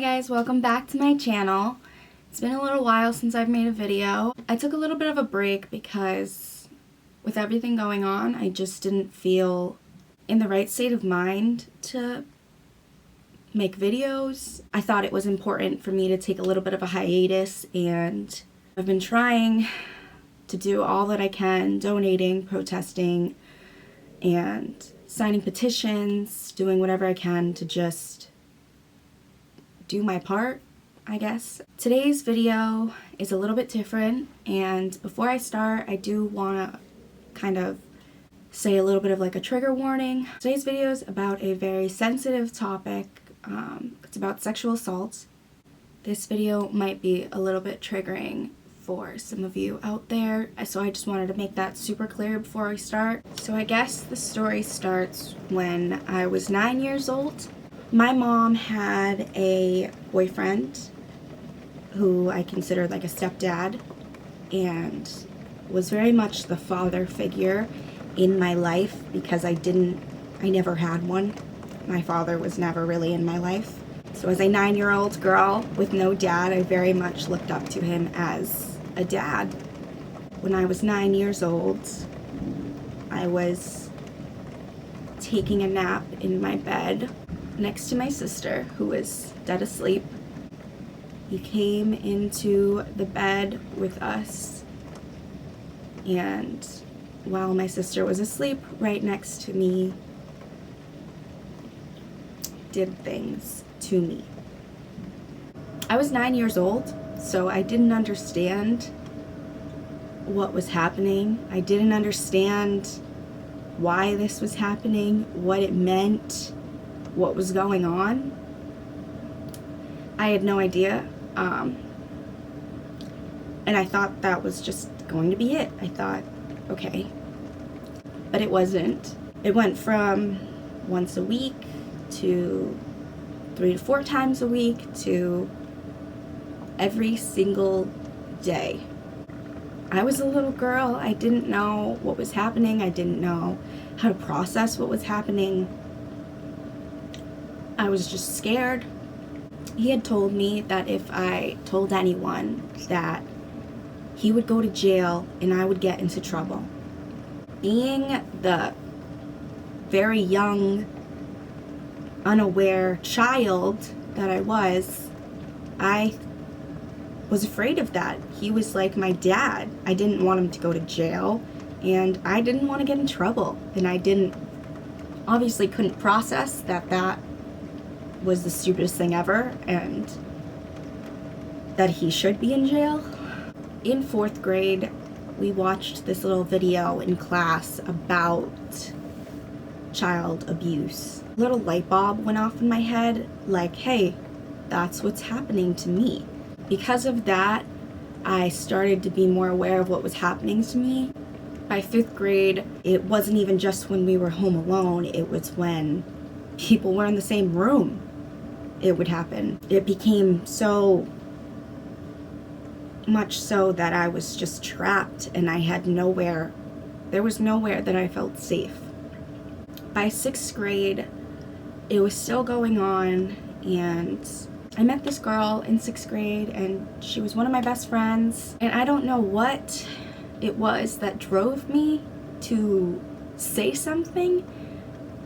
guys, welcome back to my channel. It's been a little while since I've made a video. I took a little bit of a break because with everything going on, I just didn't feel in the right state of mind to make videos. I thought it was important for me to take a little bit of a hiatus, and I've been trying to do all that I can, donating, protesting, and signing petitions, doing whatever I can to just do my part, I guess. Today's video is a little bit different, and before I start, I do want to kind of say a little bit of like a trigger warning. Today's video is about a very sensitive topic. It's about sexual assault. This video might be a little bit triggering for some of you out there, so I just wanted to make that super clear before I start. So I guess the story starts when I was 9 years old. My mom had a boyfriend who I considered like a stepdad and was very much the father figure in my life because I never had one. My father was never really in my life. So as a 9-year-old girl with no dad, I very much looked up to him as a dad. When I was 9 years old, I was taking a nap in my bed next to my sister, who was dead asleep. He came into the bed with us, and while my sister was asleep right next to me, did things to me. I was 9 years old, so I didn't understand what was happening. I didn't understand why this was happening, what it meant, what was going on. I had no idea. And I thought that was just going to be it. I thought, okay. But it wasn't. It went from once a week to 3 to 4 times a week to every single day. I was a little girl. I didn't know what was happening. I didn't know how to process what was happening. I was just scared. He had told me that if I told anyone, that he would go to jail and I would get into trouble. Being the very young, unaware child that I was afraid of that. He was like my dad. I didn't want him to go to jail, and I didn't want to get in trouble. And I obviously couldn't process that was the stupidest thing ever, and that he should be in jail. In 4th grade, we watched this little video in class about child abuse. A little light bulb went off in my head, like, hey, that's what's happening to me. Because of that, I started to be more aware of what was happening to me. By 5th grade, it wasn't even just when we were home alone, it was when people were in the same room. It would happen. It became so much so that I was just trapped, and there was nowhere that I felt safe. By 6th grade, it was still going on, and I met this girl in 6th grade, and she was one of my best friends, and I don't know what it was that drove me to say something,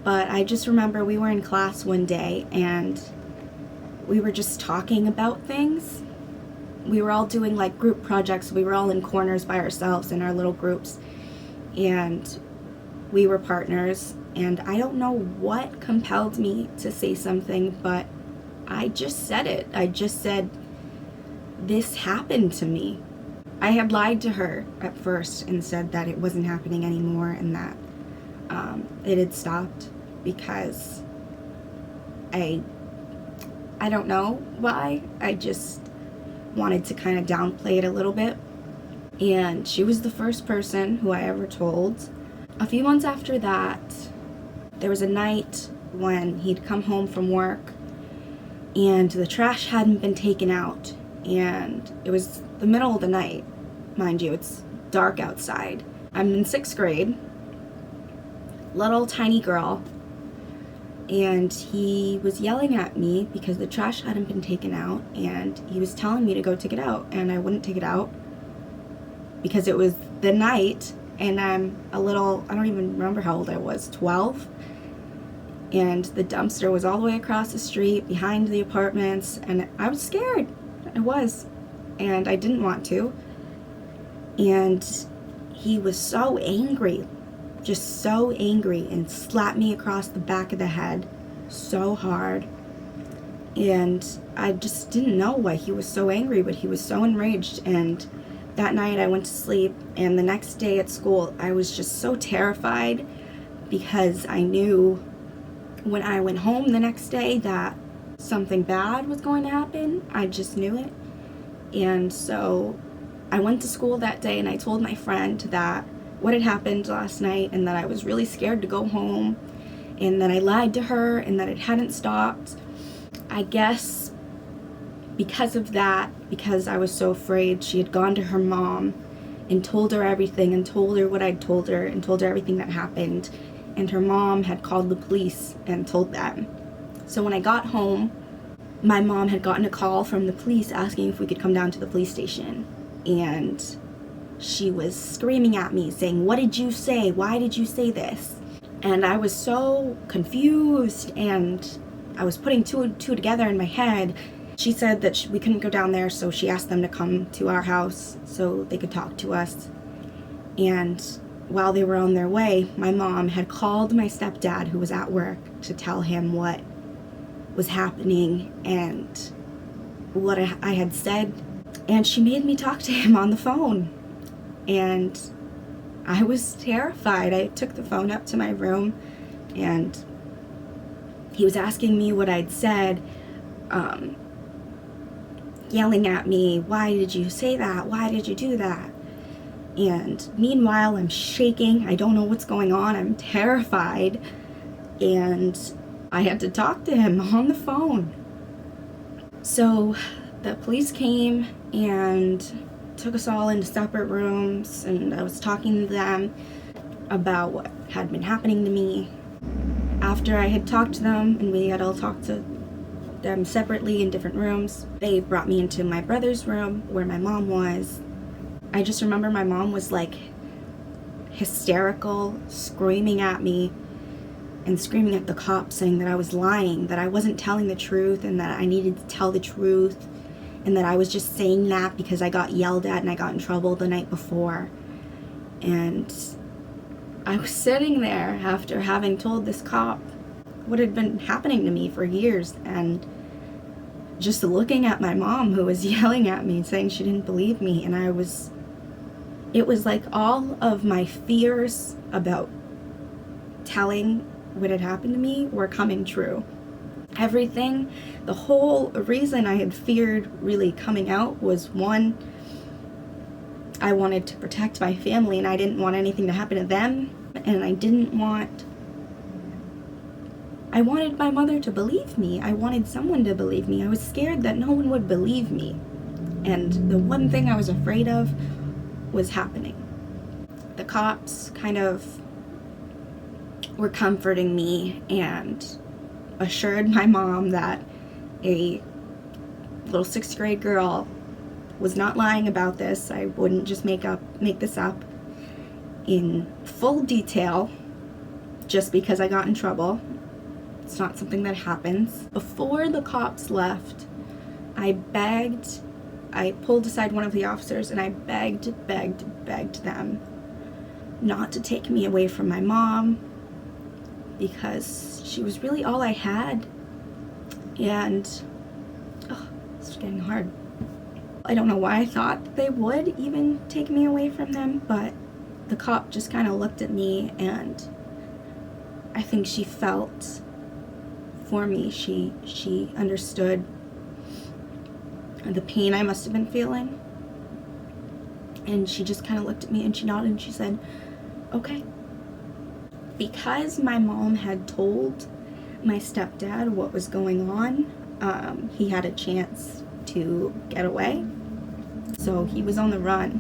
but I just remember we were in class one day, and we were just talking about things. We were all doing like group projects. We were all in corners by ourselves in our little groups, and we were partners, and I don't know what compelled me to say something, but I just said it. I just said, this happened to me. I had lied to her at first and said that it wasn't happening anymore, and that it had stopped because I don't know why. I just wanted to kind of downplay it a little bit. And she was the first person who I ever told. A few months after that, there was a night when he'd come home from work and the trash hadn't been taken out, and it was the middle of the night. Mind you, it's dark outside. I'm in 6th grade, little tiny girl, and he was yelling at me because the trash hadn't been taken out, and he was telling me to go take it out, and I wouldn't take it out because it was the night, and I'm a little, I don't even remember how old I was, 12, and the dumpster was all the way across the street behind the apartments, and I was scared. I was, and I didn't want to. And he was so angry, just so angry, and slapped me across the back of the head so hard. And I just didn't know why he was so angry, but he was so enraged. And that night I went to sleep, and the next day at school I was just so terrified because I knew when I went home the next day that something bad was going to happen. I just knew it. And so I went to school that day, and I told my friend that what had happened last night, and that I was really scared to go home, and that I lied to her, and that it hadn't stopped. I guess because of that, because I was so afraid, she had gone to her mom and told her everything, and told her what I'd told her, and told her everything that happened. And her mom had called the police and told them. So when I got home, my mom had gotten a call from the police asking if we could come down to the police station. And she was screaming at me saying, "What did you say? Why did you say this?" And I was so confused, and I was putting two and two together in my head. She said that we couldn't go down there, so she asked them to come to our house so they could talk to us. And while they were on their way, my mom had called my stepdad, who was at work, to tell him what was happening and what I had said. And she made me talk to him on the phone. And I was terrified. I took the phone up to my room, and he was asking me what I'd said, yelling at me, "Why did you say that? Why did you do that?" And meanwhile, I'm shaking. I don't know what's going on. I'm terrified. And I had to talk to him on the phone. So the police came and took us all into separate rooms, and I was talking to them about what had been happening to me. After I had talked to them, and we had all talked to them separately in different rooms, they brought me into my brother's room where my mom was. I just remember my mom was like hysterical, screaming at me and screaming at the cops, saying that I was lying, that I wasn't telling the truth, and that I needed to tell the truth, and that I was just saying that because I got yelled at and I got in trouble the night before. And I was sitting there after having told this cop what had been happening to me for years, and just looking at my mom, who was yelling at me, saying she didn't believe me. And it was like all of my fears about telling what had happened to me were coming true. Everything, the whole reason I had feared really coming out was, one, I wanted to protect my family, and I didn't want anything to happen to them, and I wanted my mother to believe me. I wanted someone to believe me. I was scared that no one would believe me. And the one thing I was afraid of was happening. The cops kind of were comforting me and assured my mom that a little 6th grade girl was not lying about this. I wouldn't just make this up in full detail just because I got in trouble. It's not something that happens. Before the cops left, I pulled aside one of the officers, and I begged them not to take me away from my mom, because she was really all I had. And it's getting hard. I don't know why I thought they would even take me away from them, but the cop just kind of looked at me, and I think she felt for me. She understood the pain I must have been feeling, and she just kind of looked at me, and she nodded, and she said, "Okay." Because my mom had told my stepdad what was going on, he had a chance to get away, so he was on the run.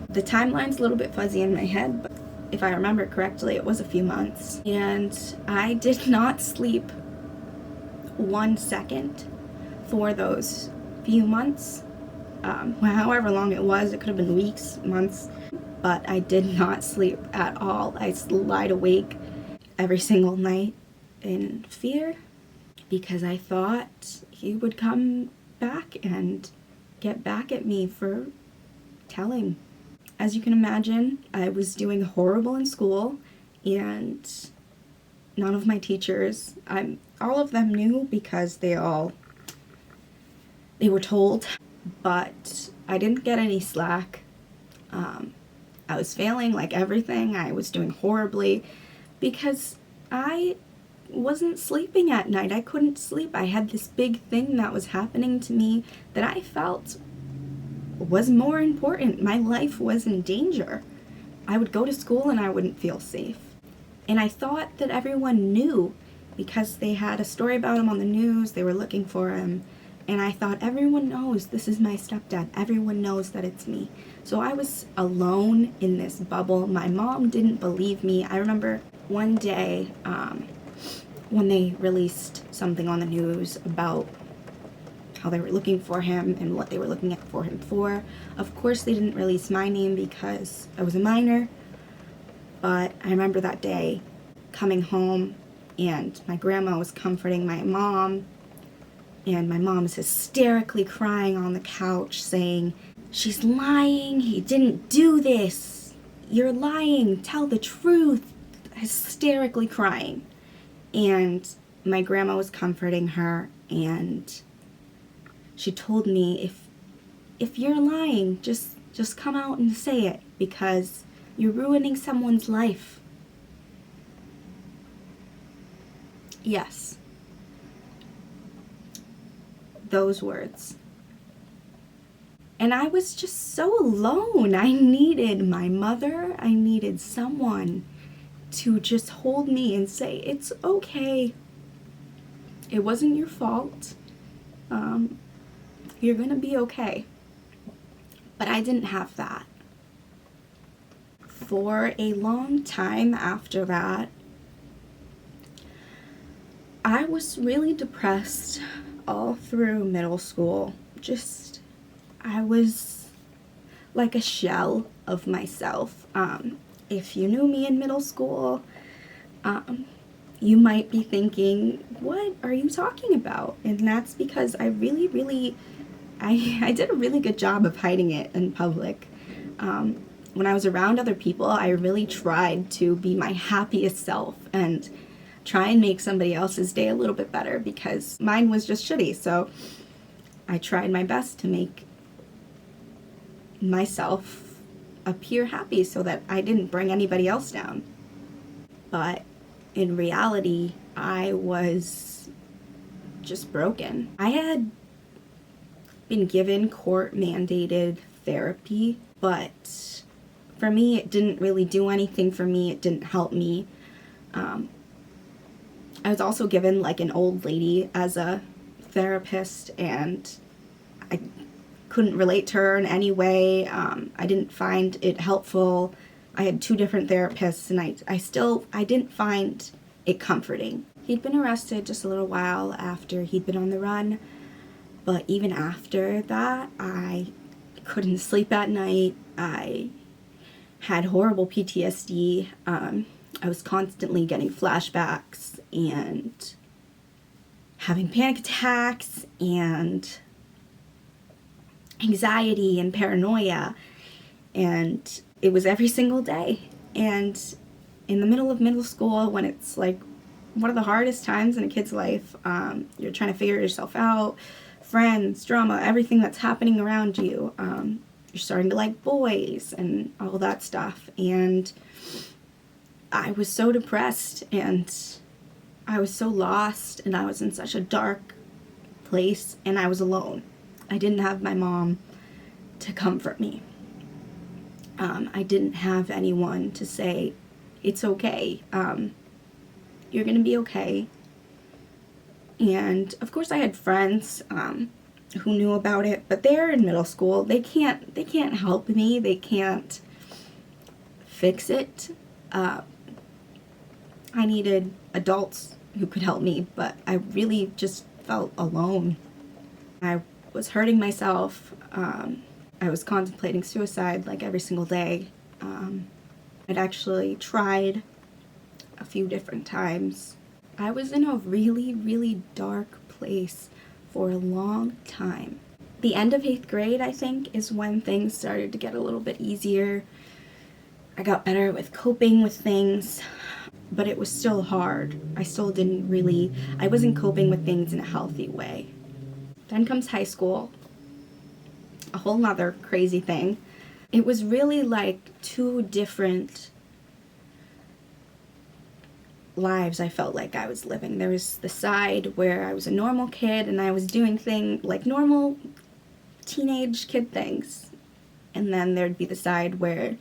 The timeline's a little bit fuzzy in my head, but if I remember correctly, it was a few months. And I did not sleep 1 second for those few months. However long it was, it could have been weeks, months, but I did not sleep at all. I lied awake every single night in fear because I thought he would come back and get back at me for telling. As you can imagine, I was doing horrible in school, and none of my teachers, all of them knew because they were told, but I didn't get any slack. I was failing like everything. I was doing horribly because I wasn't sleeping at night. I couldn't sleep. I had this big thing that was happening to me that I felt was more important. My life was in danger. I would go to school and I wouldn't feel safe. And I thought that everyone knew because they had a story about him on the news. They were looking for him. And I thought, everyone knows this is my stepdad. Everyone knows that it's me. So I was alone in this bubble. My mom didn't believe me. I remember one day when they released something on the news about how they were looking for him and what they were looking for him for. Of course, they didn't release my name because I was a minor. But I remember that day coming home and my grandma was comforting my mom. And my mom is hysterically crying on the couch saying, "She's lying, he didn't do this, you're lying, tell the truth," hysterically crying. And my grandma was comforting her, and she told me, if you're lying, just come out and say it, because you're ruining someone's life. Yes. Those words. And I was just so alone. I needed my mother. I needed someone to just hold me and say, it's okay. It wasn't your fault. You're gonna be okay. But I didn't have that. For a long time after that, I was really depressed all through middle school. I was like a shell of myself. If you knew me in middle school, you might be thinking, what are you talking about? And that's because I did a really good job of hiding it in public. When I was around other people, I really tried to be my happiest self and try and make somebody else's day a little bit better because mine was just shitty. So I tried my best to make myself appear happy so that I didn't bring anybody else down. But in reality, I was just broken. I had been given court-mandated therapy, but for me, it didn't really do anything for me. It didn't help me. I was also given like an old lady as a therapist, and I couldn't relate to her in any way. I didn't find it helpful. I had 2 different therapists, and I didn't find it comforting. He'd been arrested just a little while after he'd been on the run, but even after that, I couldn't sleep at night. I had horrible PTSD. I was constantly getting flashbacks and having panic attacks and anxiety and paranoia, and it was every single day. And in the middle of middle school, when it's like one of the hardest times in a kid's life, you're trying to figure yourself out, friends, drama, everything that's happening around you. You're starting to like boys and all that stuff. And I was so depressed, and I was so lost, and I was in such a dark place, and I was alone. I didn't have my mom to comfort me. I didn't have anyone to say, it's okay. You're gonna be okay. And of course I had friends who knew about it, but they're in middle school. They can't help me. They can't fix it. I needed adults who could help me, but I really just felt alone. I was hurting myself. I was contemplating suicide like every single day. I'd actually tried a few different times. I was in a really, really dark place for a long time. The end of 8th grade, I think, is when things started to get a little bit easier. I got better with coping with things, but it was still hard. I wasn't coping with things in a healthy way. Then comes high school, a whole nother crazy thing. It was really like two different lives I felt like I was living. There was the side where I was a normal kid and I was doing things like normal teenage kid things. And then there'd be the side where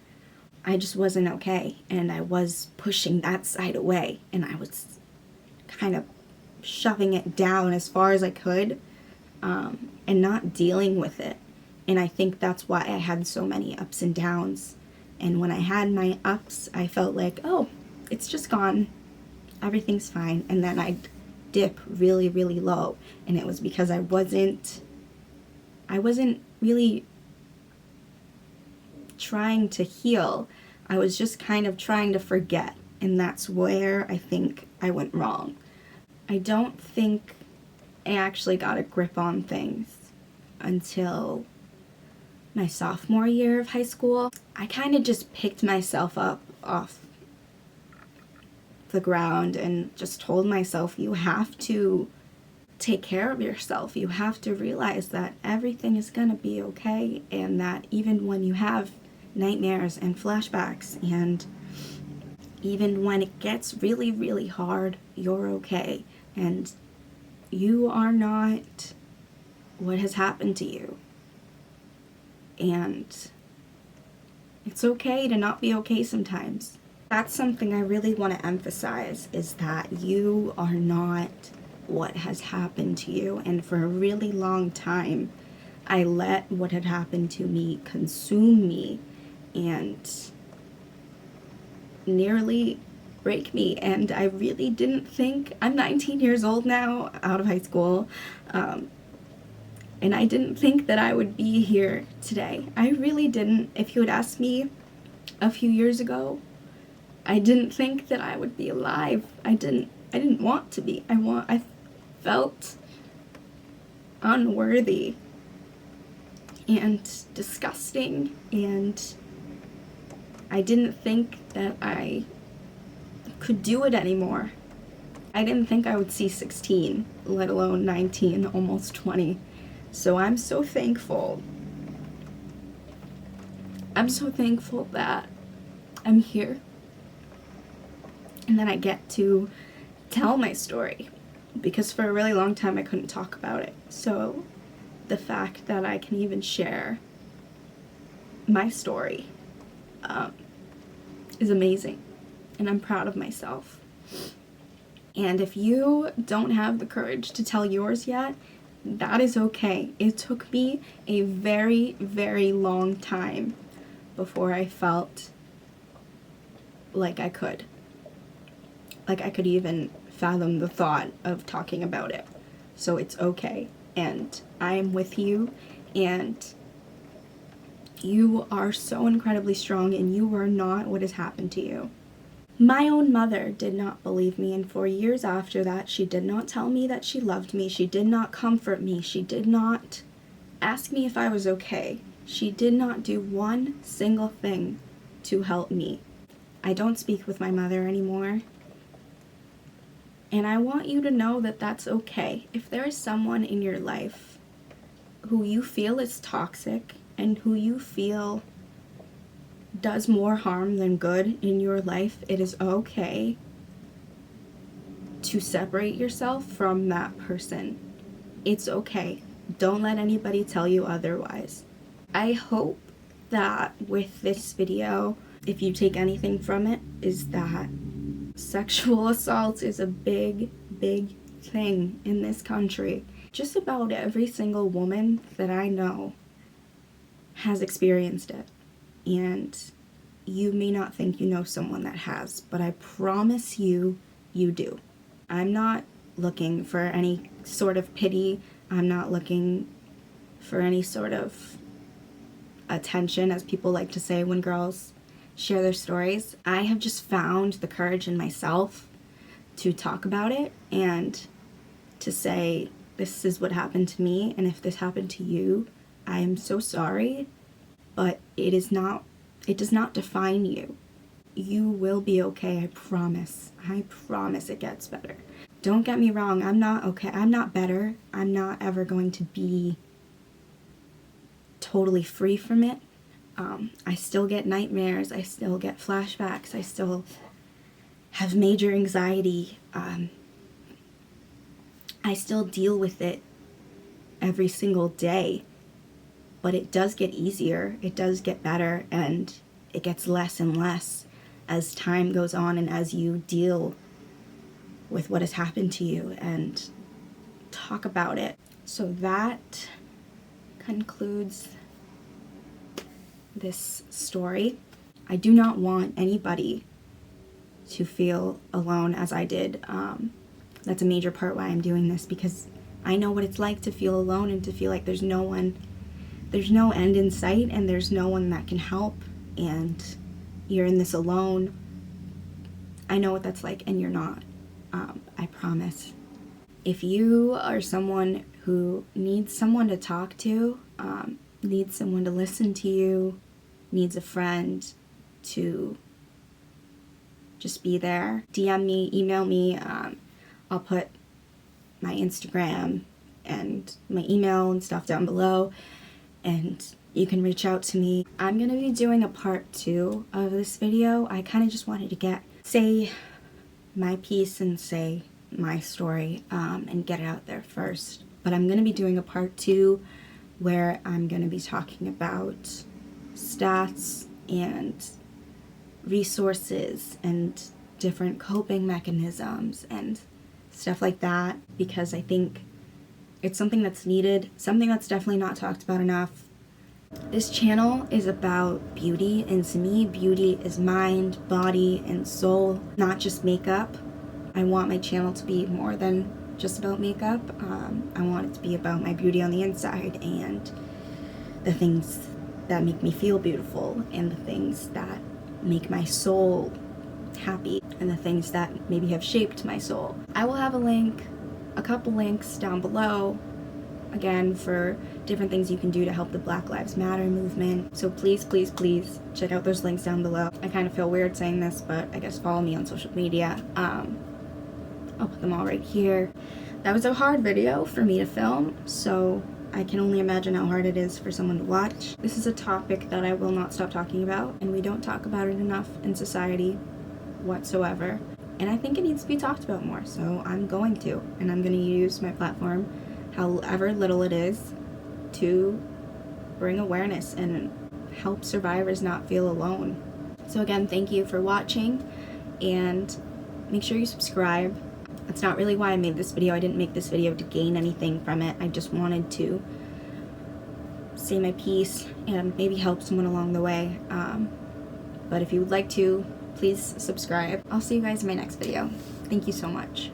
I just wasn't okay and I was pushing that side away and I was kind of shoving it down as far as I could, and not dealing with it. And I think that's why I had so many ups and downs. And when I had my ups, I felt like, oh, it's just gone. Everything's fine. And then I'd dip really, really low. And it was because I wasn't really trying to heal. I was just kind of trying to forget. And that's where I think I went wrong. I don't think I actually got a grip on things until my sophomore year of high school. I kind of just picked myself up off the ground and just told myself, you have to take care of yourself. You have to realize that everything is gonna be okay, and that even when you have nightmares and flashbacks, and even when it gets really, really hard, you're okay. And you are not what has happened to you. And it's okay to not be okay sometimes. That's something I really want to emphasize, is that you are not what has happened to you. And for a really long time, I let what had happened to me consume me and nearly break me. And I really didn't think, I'm 19 years old now, out of high school, and I didn't think that I would be here today. I really didn't. If you had asked me a few years ago, I didn't think that I would be alive. I didn't want to be. I felt unworthy and disgusting, and I didn't think that I could do it anymore. I didn't think I would see 16, let alone 19, almost 20. So I'm so thankful. I'm so thankful that I'm here and that I get to tell my story, because for a really long time I couldn't talk about it. So the fact that I can even share my story is amazing, and I'm proud of myself. And if you don't have the courage to tell yours yet, that is okay. It took me a very, very long time before I felt like I could even fathom the thought of talking about it. So it's okay, and I am with you, and you are so incredibly strong, and you are not what has happened to you. My own mother did not believe me, and for years after that, she did not tell me that she loved me. She did not comfort me. She did not ask me if I was okay. She did not do one single thing to help me. I don't speak with my mother anymore. And I want you to know that that's okay. If there is someone in your life who you feel is toxic and who you feel does more harm than good in your life, it is okay to separate yourself from that person. It's okay. Don't let anybody tell you otherwise. I hope that with this video, if you take anything from it, is that sexual assault is a big, big thing in this country. Just about every single woman that I know has experienced it. And you may not think you know someone that has, but I promise you, you do. I'm not looking for any sort of pity. I'm not looking for any sort of attention, as people like to say when girls share their stories. I have just found the courage in myself to talk about it and to say, this is what happened to me, and if this happened to you, I am so sorry, but it does not define you. You will be okay, I promise. I promise it gets better. Don't get me wrong, I'm not okay. I'm not better. I'm not ever going to be totally free from it. I still get nightmares. I still get flashbacks. I still have major anxiety. I still deal with it every single day. But it does get easier. It does get better. And it gets less and less as time goes on and as you deal with what has happened to you and talk about it. So that concludes this story. I do not want anybody to feel alone as I did. That's a major part why I'm doing this, because I know what it's like to feel alone and to feel like there's no end in sight and there's no one that can help and you're in this alone. I know what that's like, and you're not. I promise. If you are someone who needs someone to talk to, needs someone to listen to you, needs a friend to just be there, DM me, email me. I'll put my Instagram and my email and stuff down below, and you can reach out to me. I'm gonna be doing a part 2 of this video. I kind of just wanted to say my piece and say my story and get it out there first. But I'm gonna be doing a part 2 where I'm gonna be talking about stats and resources and different coping mechanisms and stuff like that, because I think it's something that's needed, something that's definitely not talked about enough. This channel is about beauty, and to me, beauty is mind, body, and soul, not just makeup. I want my channel to be more than just about makeup. I want it to be about my beauty on the inside and the things that make me feel beautiful and the things that make my soul happy and the things that maybe have shaped my soul. I will have a couple links down below, again, for different things you can do to help the Black Lives Matter movement. So please, please, please check out those links down below. I kind of feel weird saying this, but I guess follow me on social media. I'll put them all right here. That was a hard video for me to film, so I can only imagine how hard it is for someone to watch. This is a topic that I will not stop talking about, and we don't talk about it enough in society whatsoever. And I think it needs to be talked about more, so I'm going to. And I'm going to use my platform, however little it is, to bring awareness and help survivors not feel alone. So again, thank you for watching, and make sure you subscribe. That's not really why I made this video. I didn't make this video to gain anything from it. I just wanted to say my piece and maybe help someone along the way. But if you would like to, please subscribe. I'll see you guys in my next video. Thank you so much.